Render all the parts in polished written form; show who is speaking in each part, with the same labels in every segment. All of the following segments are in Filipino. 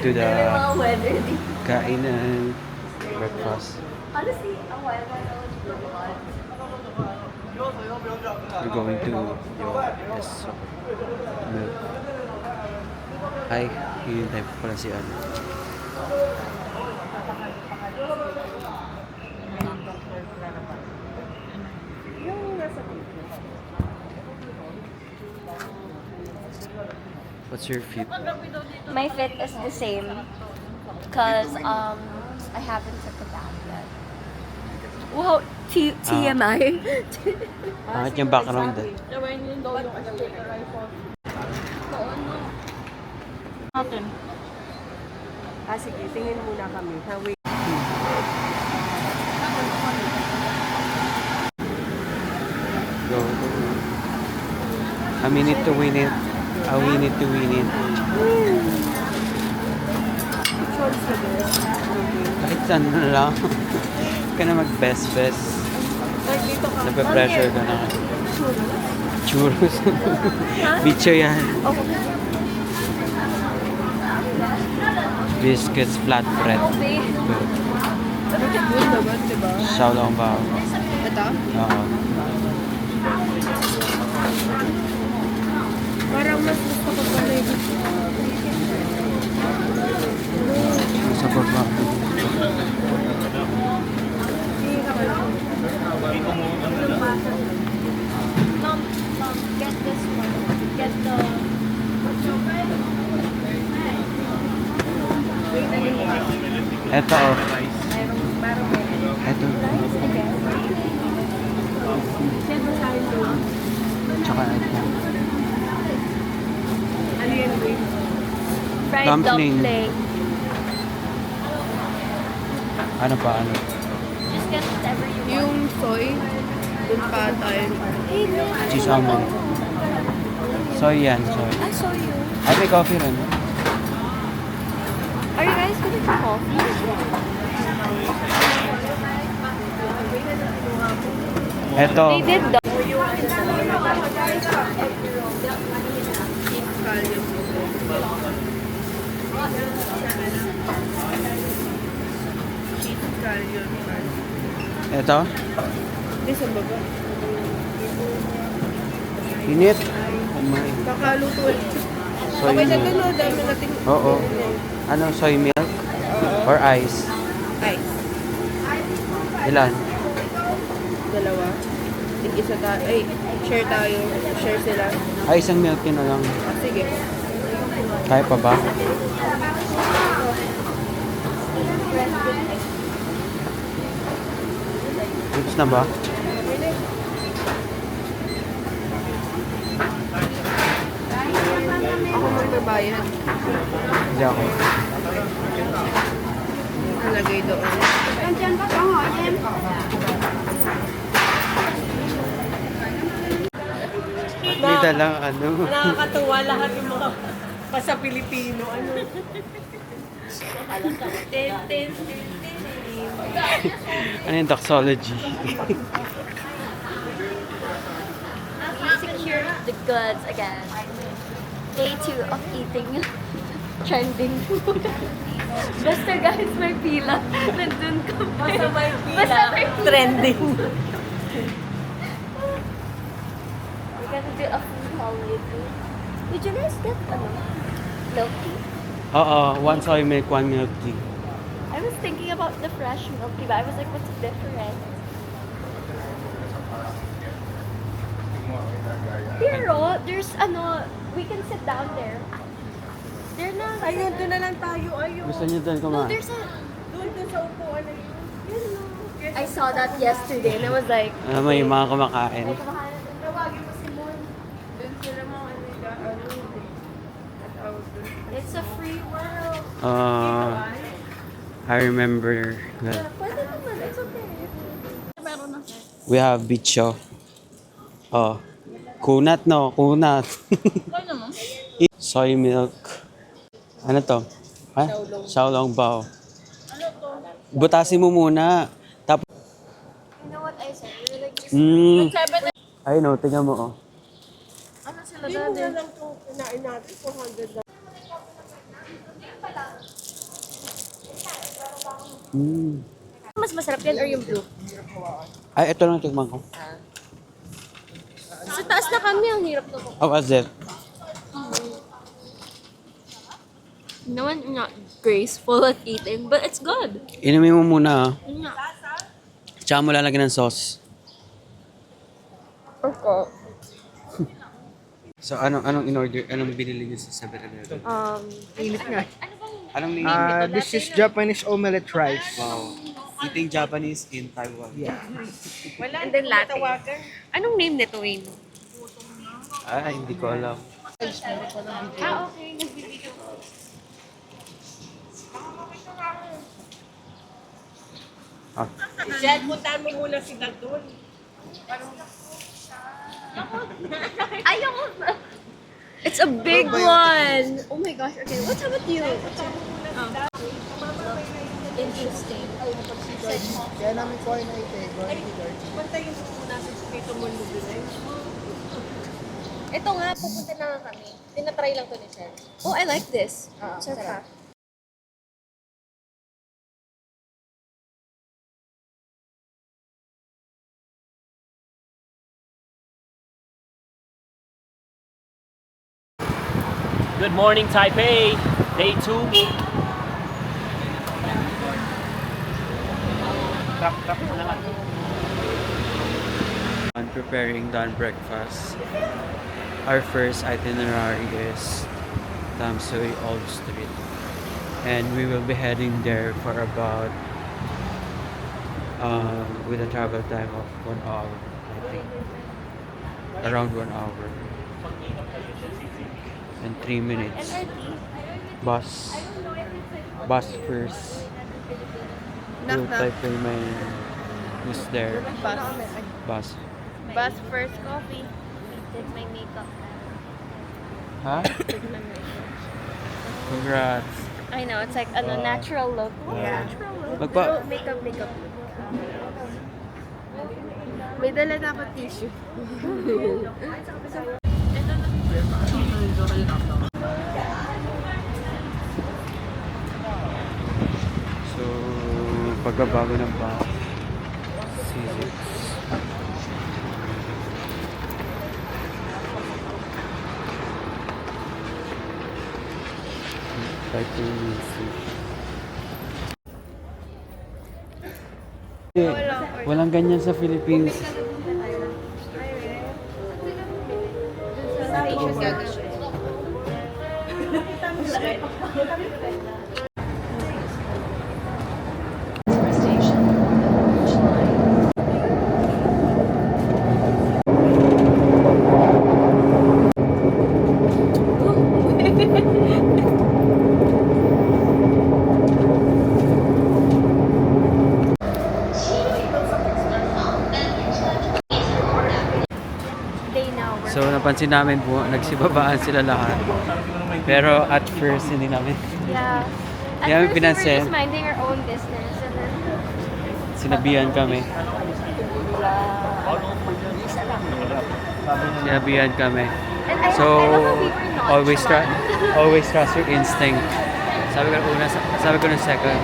Speaker 1: to the kainan breakfast.
Speaker 2: Honestly, a while ago,
Speaker 1: We're going to yung yes, milk. Ay, yun type pala si ano. What's your fit?
Speaker 2: my fit is the same because I haven't took a bath yet. Wow, TMI.
Speaker 1: Bakit yung background eh?
Speaker 3: Natin. Sige, tingin muna kami. Wait.
Speaker 1: Go, go. A minute to win it. A minute to win it. Kahit saan na lang. Ka na mag-best. Nape-pressure ka na. Churros. Bicho yan. Biscuits, flatbread. Xiaolong bao.
Speaker 3: Ito?
Speaker 1: Oo.
Speaker 3: Parang mas gusto ko pala yung
Speaker 1: Sa baba.
Speaker 2: Mom, get this one. Get the.
Speaker 1: Eto oh. Eto. Tsaka eto.
Speaker 3: ano yan, wait.
Speaker 2: Fried
Speaker 1: Dumpling.
Speaker 2: dumpling.
Speaker 1: Ano pa? Ano?
Speaker 2: Just get whatever you want.
Speaker 3: Yung soy, dun pa tayo.
Speaker 1: Cheese almond. Soy yan, soy.
Speaker 2: I saw you.
Speaker 1: Ay, may coffee rin.
Speaker 2: Are you guys gonna do coffee?
Speaker 1: Eto.
Speaker 2: They did the.
Speaker 1: Eto.
Speaker 3: Hindi sa baba.
Speaker 1: Init. Oh my.
Speaker 3: Bakaluto.
Speaker 1: Soy
Speaker 3: Okay na
Speaker 1: milk.
Speaker 3: to, no? Dami natin.
Speaker 1: Oo. Ano, soy milk? Or ice?
Speaker 3: Ice.
Speaker 1: Ilan?
Speaker 3: Dalawa. Tig-isa tayo. Ay, share tayo. Share sila.
Speaker 1: Ay, isang milk yun na lang.
Speaker 3: Sige.
Speaker 1: Kaya pa ba? Goods na ba?
Speaker 3: Ako may babayad.
Speaker 1: Hindi ako.
Speaker 3: Nalagay doon.
Speaker 1: May dalang ano.
Speaker 3: Nakakatuwa lahat yung mga sa Pilipino. Ano?
Speaker 1: Ano yung doxology?
Speaker 2: Secure the goods again. Day 2 of eating trending food. Basta guys, may pila. Nandun kami.
Speaker 3: Basta may pila.
Speaker 2: Basta may pila.
Speaker 3: Trending.
Speaker 2: We're gonna do a food haul later. Did you guys get milk tea?
Speaker 1: Oo, one soy milk, one milk tea.
Speaker 2: I was thinking about the fresh milk tea, but I was like, what's the difference? Pero, there's we can sit down there. They're not.
Speaker 3: Ayun, doon na lang tayo. Ayun.
Speaker 1: Gusto niyo doon
Speaker 2: No,
Speaker 1: kumain?
Speaker 2: there's a.
Speaker 3: Doon sa upuan na yun. Yun lang.
Speaker 2: I saw that yesterday and I was like,
Speaker 1: May mga kumakain.
Speaker 2: may kumakain.
Speaker 3: Tawagin mo si Mon. Doon sila mga
Speaker 2: It's a free world.
Speaker 1: I remember that.
Speaker 2: Pwede naman, it's okay. Meron na.
Speaker 1: We have bicho. Oh. Kunat no, kunat.
Speaker 2: Kaya naman.
Speaker 1: Soy milk. Ano to? Ha? Xiaolong bao.
Speaker 2: Ano to?
Speaker 1: Butasin mo muna. Tapos,
Speaker 2: You know what I said? We were like,
Speaker 1: mm, ay no, tingnan mo oh.
Speaker 2: ano sila
Speaker 3: Hindi mo
Speaker 2: dati?
Speaker 3: na lang ito kinain natin. 400 lang.
Speaker 2: Mas masarap yan or yung blue?
Speaker 1: Ay, ito lang tikman ko.
Speaker 2: Sa taas na kami, ang hirap na
Speaker 1: How was it?
Speaker 2: No, I'm not graceful at eating, but it's good.
Speaker 1: Inumin mo muna.
Speaker 2: Yeah.
Speaker 1: Tsaka mo lalagyan ng sauce.
Speaker 2: Okay.
Speaker 1: So, anong in-order? Anong binili niyo sa 7-Eleven?
Speaker 4: Init nga.
Speaker 1: Anong name?
Speaker 4: This is Japanese omelette rice.
Speaker 1: Wow. Eating Japanese in Taiwan.
Speaker 4: Yeah.
Speaker 2: And then latte. Anong name nito, Wayne?
Speaker 1: Ay, hindi ko alam.
Speaker 2: Ah, okay. Nag-video.
Speaker 1: Ah.
Speaker 3: Jen, puntahan mo muna si Dad doon.
Speaker 2: Ayoko. It's a big one. Oh my gosh. Okay, what's up with you? Interesting.
Speaker 4: Kaya namin ko ay naite.
Speaker 3: Puntayin mo muna sa dito mo lubi.
Speaker 2: Ito nga, pupunta na nga kami. Tinatry lang to ni Sher. Oh, I like this. Sarap.
Speaker 5: Good morning, Taipei. Day 2.
Speaker 1: On preparing dawn breakfast, our first itinerary is Tamsui Old Street. And we will be heading there for about, with a travel time of 1 hour, I think. Around 1 hour. And 3 minutes. Bus first. Yung Taipei Main is there. Bus.
Speaker 3: Bus first coffee.
Speaker 2: Did my makeup.
Speaker 1: Huh? Congrats.
Speaker 2: I know, it's like a natural look.
Speaker 1: Yeah.
Speaker 2: Natural look.
Speaker 1: Magpa-
Speaker 3: Makeup. May dala na ako tissue.
Speaker 1: So, pagbabago ng bus. Seasons. Taipei Music. Walang ganyan sa Philippines.
Speaker 2: They know.
Speaker 1: So, napansin namin po, nagsibabaan sila lahat. Pero at first, hindi namin
Speaker 2: Yeah. At
Speaker 1: Yeah,
Speaker 2: first, we were
Speaker 1: pinansin.
Speaker 2: just minding our own business. And then,
Speaker 1: sinabihan kami. Sinabihan kami.
Speaker 2: and I
Speaker 1: So,
Speaker 2: love how we were not
Speaker 1: always trust your instinct. Sabi ko nung second,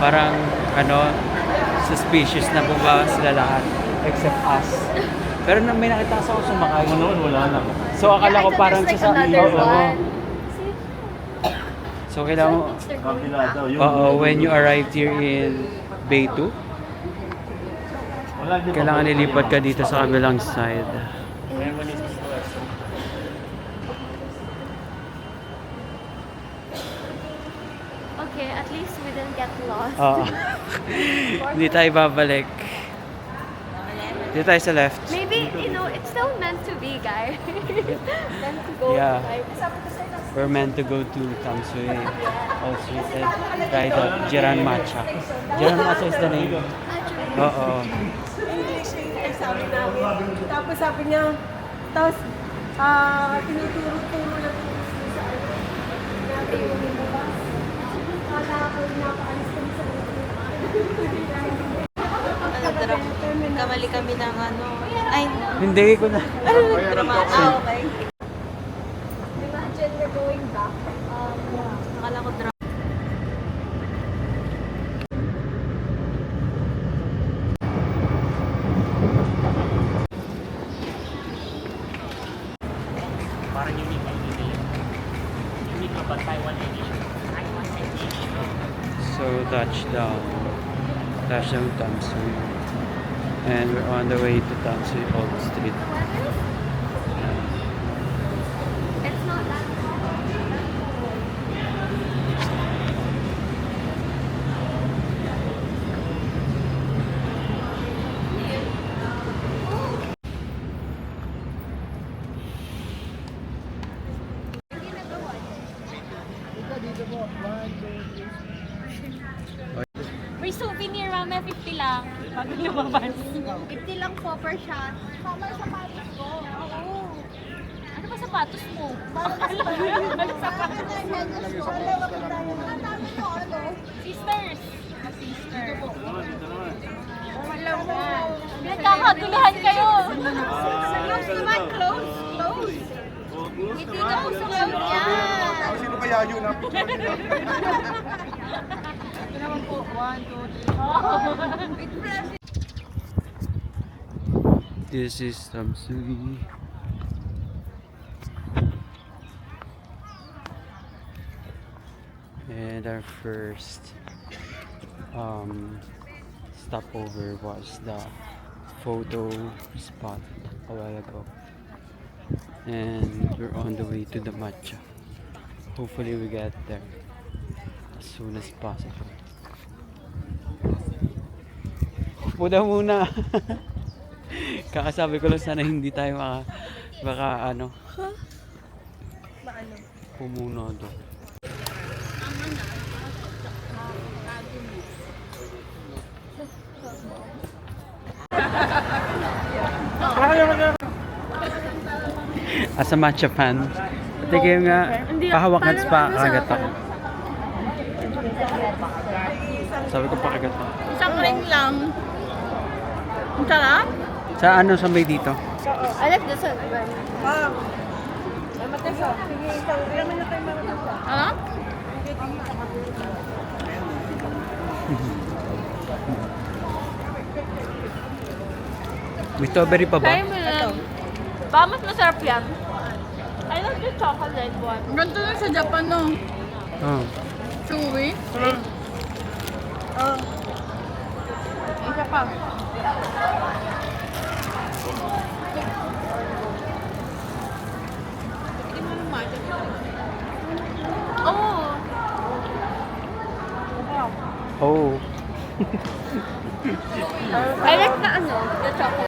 Speaker 1: parang suspicious na bumaba sila lahat except us. Pero may nakita ako sumakay. Wala na. So akala ko parang
Speaker 2: like
Speaker 1: sa
Speaker 2: another
Speaker 1: Oo.
Speaker 2: one.
Speaker 1: So kailangan mo,
Speaker 2: Means they're going back.
Speaker 1: when you arrived here in Bay 2, kailangan lilipat ka dito sa kabilang side.
Speaker 2: Okay, at least we didn't get lost.
Speaker 1: Oo. Hindi tayo babalik. Dito tayo sa left.
Speaker 2: Maybe, it's still meant to be, guys. Meant to go.
Speaker 1: Yeah. We're meant to go to Tamsui Old Street and try the Jiran Matcha. Jiran Matcha is the name? Oo.
Speaker 3: English yung sabi namin. Tapos sabi niya, tinuturo-turo lang po sa ano. Natin yung lumabas. Kala ko napaalis kami sa
Speaker 2: Kamali kami ng ay,
Speaker 1: Hindi ko na.
Speaker 2: drama. Okay. Imagine we're going back. Akala ko drama.
Speaker 5: Parang unique na hindi nila. Unique na ba Taiwan edition? Taiwan edition.
Speaker 1: So touchdown Tamsui, and we're on the way to Tamsui Old Street.
Speaker 2: It's not that
Speaker 3: May souvenir, mama, 50 lang. Bago lumabas. 50 lang po per shot. Mama, sapatos ko. Oo. Ano ba sapatos mo? Akala ko yung sapatos mo. Sisters. Sister. Alam mo. Nagkakaguluhan kayo. Close naman, close. Close. Hindi ka po sa close yan.
Speaker 4: Sino kaya yun?
Speaker 3: Ito naman po. 1, 2, 3.
Speaker 1: This is Tamsui. And our first stopover was the photo spot a while ago. And we're on the way to the matcha. Hopefully we get there as soon as possible. Muna. Kakasabi ko lang sana hindi tayo baka pumuno doon. As a matcha fan, patigil nga, pahawakan pa kagat ako. Sabi ko pakagat ako.
Speaker 3: Isang ring lang. Ang sarap.
Speaker 1: Sa ano sa may dito?
Speaker 2: I like this one.
Speaker 3: Ano?
Speaker 1: May strawberry pa ba?
Speaker 3: Try mo lang. Baka mas masarap yan. I like the chocolate one. Ganito lang sa Japan, no?
Speaker 1: Oh.
Speaker 3: Chewy. Oh. Isa pa. Oh.
Speaker 1: Oh.
Speaker 2: I like the chocolate.